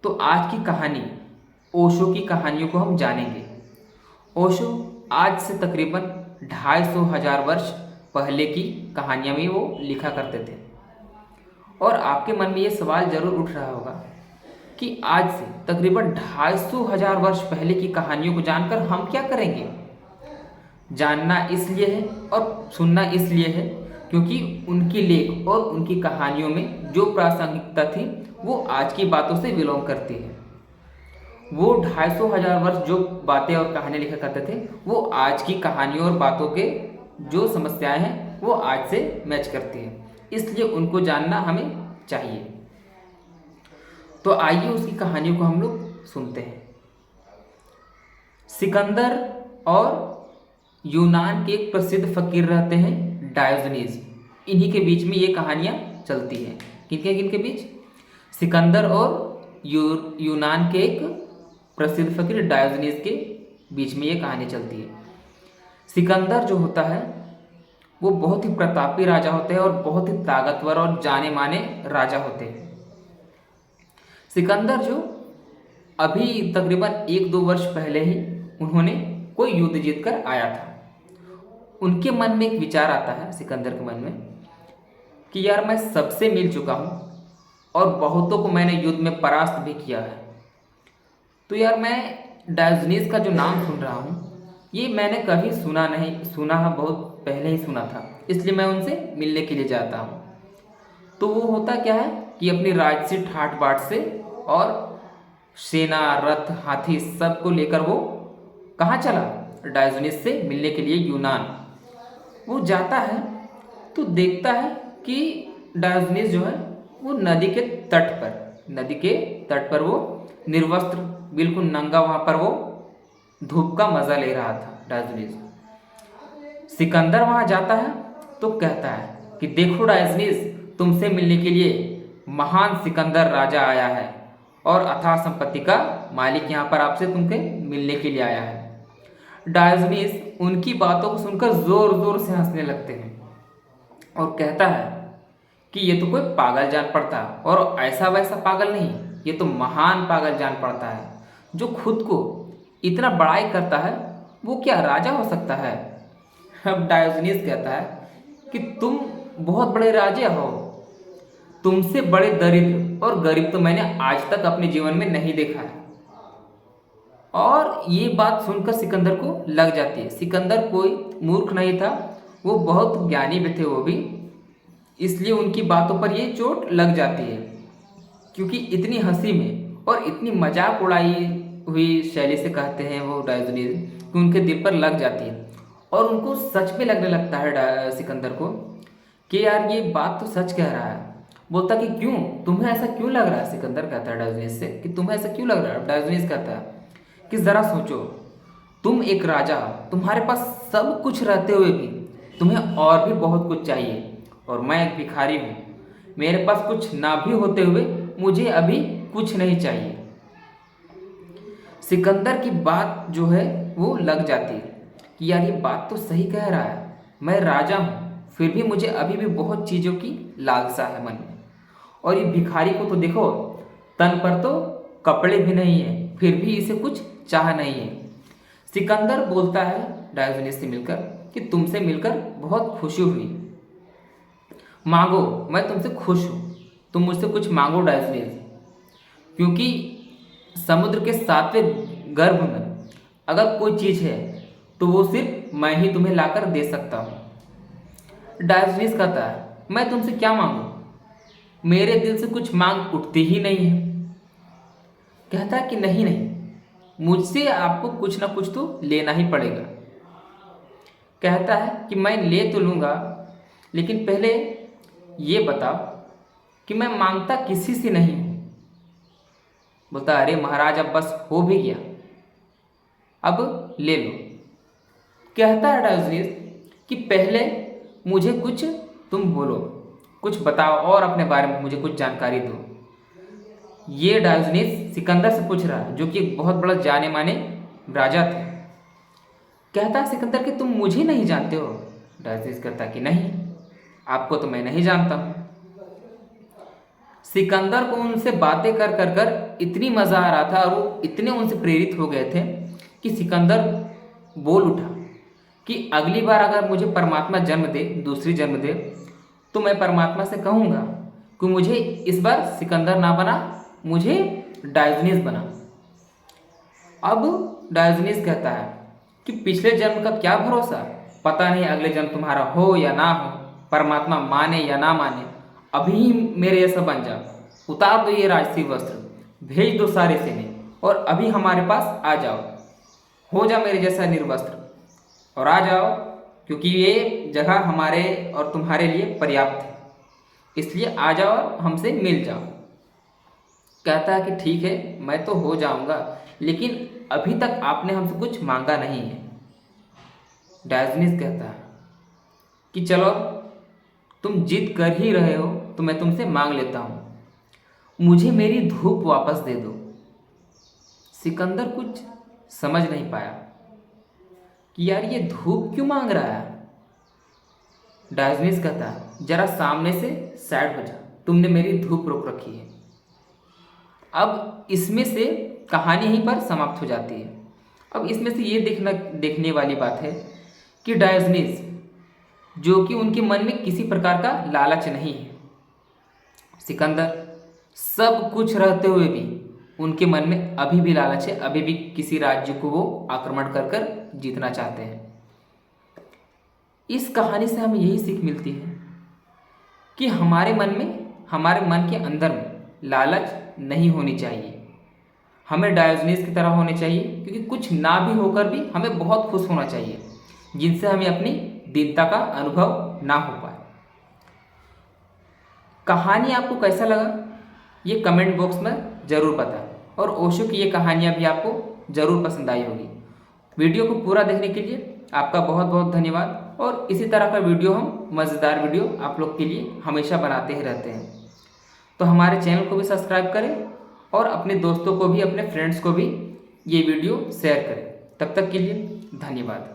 तो आज की कहानी ओशो की कहानियों को हम जानेंगे। ओशो आज से तकरीबन 250 वर्ष पहले की कहानियाँ भी वो लिखा करते थे। और आपके मन में ये सवाल जरूर उठ रहा होगा कि आज से तकरीबन 250 वर्ष पहले की कहानियों को जानकर हम क्या करेंगे। जानना इसलिए है और सुनना इसलिए है क्योंकि उनके लेख और उनकी कहानियों में जो प्रासंगिकता थी वो आज की बातों से बिलोंग करती है। वो 250 वर्ष जो बातें और कहानियाँ लिखा करते थे वो आज की कहानियों और बातों के जो समस्याएं हैं वो आज से मैच करती हैं, इसलिए उनको जानना हमें चाहिए। तो आइए उसकी कहानियों को हम लोग सुनते हैं। सिकंदर और यूनान के एक प्रसिद्ध फकीर रहते हैं डायोजनीज। इन्हीं के बीच में ये कहानियाँ चलती हैं। किनके बीच? सिकंदर और यूनान के एक प्रसिद्ध फकीर डायोजनीज के बीच में ये कहानी चलती है। सिकंदर जो होता है वो बहुत ही प्रतापी राजा होते हैं और बहुत ही ताकतवर और जाने माने राजा होते हैं। सिकंदर जो अभी तकरीबन 1-2 वर्ष पहले ही उन्होंने कोई युद्ध जीत कर आया था। उनके मन में एक विचार आता है, सिकंदर के मन में, कि यार मैं सबसे मिल चुका हूँ और बहुतों को मैंने युद्ध में परास्त भी किया है। तो यार मैं डायोजनीज का जो नाम सुन रहा हूँ ये मैंने कभी सुना नहीं, सुना है बहुत पहले ही सुना था, इसलिए मैं उनसे मिलने के लिए जाता हूँ। तो वो होता क्या है कि अपनी राजसी ठाट बाट से और सेना, रथ, हाथी सबको लेकर वो कहाँ चला? डायोजनीज से मिलने के लिए यूनान। वो जाता है तो देखता है कि डायोजनीज जो है वो नदी के तट पर वो निर्वस्त्र, बिल्कुल नंगा, वहाँ पर वो धूप का मजा ले रहा था डायोजनीज। सिकंदर वहाँ जाता है तो कहता है कि देखो डायोजनीज, तुमसे मिलने के लिए महान सिकंदर राजा आया है और अथाह संपत्ति का मालिक यहाँ पर आपसे तुमसे मिलने के लिए आया है। डायोजनीज उनकी बातों को सुनकर जोर जोर से हंसने लगते हैं और कहता है कि ये तो कोई पागल जान पड़ता है, और ऐसा वैसा पागल नहीं, ये तो महान पागल जान पड़ता है जो खुद को इतना बड़ाई करता है। वो क्या राजा हो सकता है? अब डायोजनीज कहता है कि तुम बहुत बड़े राजा हो, तुमसे बड़े दरिद्र और गरीब तो मैंने आज तक अपने जीवन में नहीं देखा है। और ये बात सुनकर सिकंदर को लग जाती है। सिकंदर कोई मूर्ख नहीं था, वो बहुत ज्ञानी भी थे वो भी, इसलिए उनकी बातों पर ये चोट लग जाती है, क्योंकि इतनी हंसी में और इतनी मजाक उड़ाई हुई शैली से कहते हैं वो डायोजनीज कि उनके दिल पर लग जाती है। और उनको सच में लगने लगता है सिकंदर को कि यार ये बात तो सच कह रहा है। बोलता कि क्यों, तुम्हें ऐसा क्यों लग रहा है? सिकंदर कहता है डायोजनीज से कि तुम्हें ऐसा क्यों लग रहा है? डायोजनीज कहता है कि जरा सोचो, तुम एक राजा हो, तुम्हारे पास सब कुछ रहते हुए भी तुम्हें और भी बहुत कुछ चाहिए, और मैं एक भिखारी हूँ, मेरे पास कुछ ना भी होते हुए मुझे अभी कुछ नहीं चाहिए। सिकंदर की बात जो है वो लग जाती है कि यार ये बात तो सही कह रहा है, मैं राजा हूँ फिर भी मुझे अभी भी बहुत चीज़ों की लालसा है मन में, और ये भिखारी को तो देखो, तन पर तो कपड़े भी नहीं है फिर भी इसे कुछ चाह नहीं है। सिकंदर बोलता है डायोजनीज से मिलकर कि तुमसे मिलकर बहुत खुशी हुई, मांगो, मैं तुमसे खुश हूँ, तुम मुझसे कुछ मांगो डायोजनीज, क्योंकि समुद्र के 7वें गर्भ में अगर कोई चीज़ है तो वो सिर्फ मैं ही तुम्हें लाकर दे सकता हूँ। डायोजनीज कहता है मैं तुमसे क्या मांगूँ, मेरे दिल से कुछ मांग उठती ही नहीं है। कहता है कि नहीं नहीं, मुझसे आपको कुछ ना कुछ तो लेना ही पड़ेगा। कहता है कि मैं ले तो लूँगा, लेकिन पहले ये बताओ कि मैं मांगता किसी से नहीं हूँ। बोलता अरे महाराज अब बस हो भी गया, अब ले लो। कहता है डायोजनीज कि पहले मुझे कुछ तुम बोलो, कुछ बताओ और अपने बारे में मुझे कुछ जानकारी दो। ये डायोजनीज सिकंदर से पूछ रहा है जो कि एक बहुत बड़ा जाने माने राजा थे। कहता है सिकंदर कि तुम मुझे नहीं जानते हो? डायोजनीज कहता कि नहीं, आपको तो मैं नहीं जानता हूँ। सिकंदर को उनसे बातें कर कर कर इतनी मज़ा आ रहा था और वो इतने उनसे प्रेरित हो गए थे कि सिकंदर बोल उठा कि अगली बार अगर मुझे परमात्मा जन्म दे, दूसरी जन्म दे, तो मैं परमात्मा से कहूँगा कि मुझे इस बार सिकंदर ना बना, मुझे डायोजनीस बना। अब डायोजनीस कहता है कि पिछले जन्म का क्या भरोसा, पता नहीं अगले जन्म तुम्हारा हो या ना हो, परमात्मा माने या ना माने, अभी मेरे जैसा बन जा, उतार दो ये राजसी वस्त्र, भेज दो सारे सेने और अभी हमारे पास आ जाओ, हो जा मेरे जैसा निर्वस्त्र और आ जाओ, क्योंकि ये जगह हमारे और तुम्हारे लिए पर्याप्त है, इसलिए आ जाओ हमसे मिल जाओ। कहता है कि ठीक है मैं तो हो जाऊंगा, लेकिन अभी तक आपने हमसे कुछ मांगा नहीं है। डायोजनीस कहता है कि चलो तुम जिद कर ही रहे हो तो मैं तुमसे मांग लेता हूँ, मुझे मेरी धूप वापस दे दो। सिकंदर कुछ समझ नहीं पाया कि यार ये धूप क्यों मांग रहा है। डायोजनीस कहता है जरा सामने से साइड हो जा, तुमने मेरी धूप रोक रखी है। अब इसमें से कहानी यहीं पर समाप्त हो जाती है। अब इसमें से ये देखने वाली बात है कि डायोजनीस, जो कि उनके मन में किसी प्रकार का लालच नहीं है, सिकंदर सब कुछ रहते हुए भी उनके मन में अभी भी लालच है, अभी भी किसी राज्य को वो आक्रमण कर कर जीतना चाहते हैं। इस कहानी से हमें यही सीख मिलती है कि हमारे मन के अंदर में लालच नहीं होनी चाहिए, हमें डायोजनीस की तरह होने चाहिए, क्योंकि कुछ ना भी होकर भी हमें बहुत खुश होना चाहिए, जिनसे हमें अपनी दीनता का अनुभव ना हो पाए। कहानी आपको कैसा लगा ये कमेंट बॉक्स में ज़रूर बताएं, और ओशो की ये कहानियाँ भी आपको ज़रूर पसंद आई होगी। वीडियो को पूरा देखने के लिए आपका बहुत बहुत धन्यवाद, और इसी तरह का वीडियो हम मज़ेदार वीडियो आप लोग के लिए हमेशा बनाते ही रहते हैं। तो हमारे चैनल को भी सब्सक्राइब करें और अपने दोस्तों को भी, अपने फ्रेंड्स को भी ये वीडियो शेयर करें। तब तक के लिए धन्यवाद।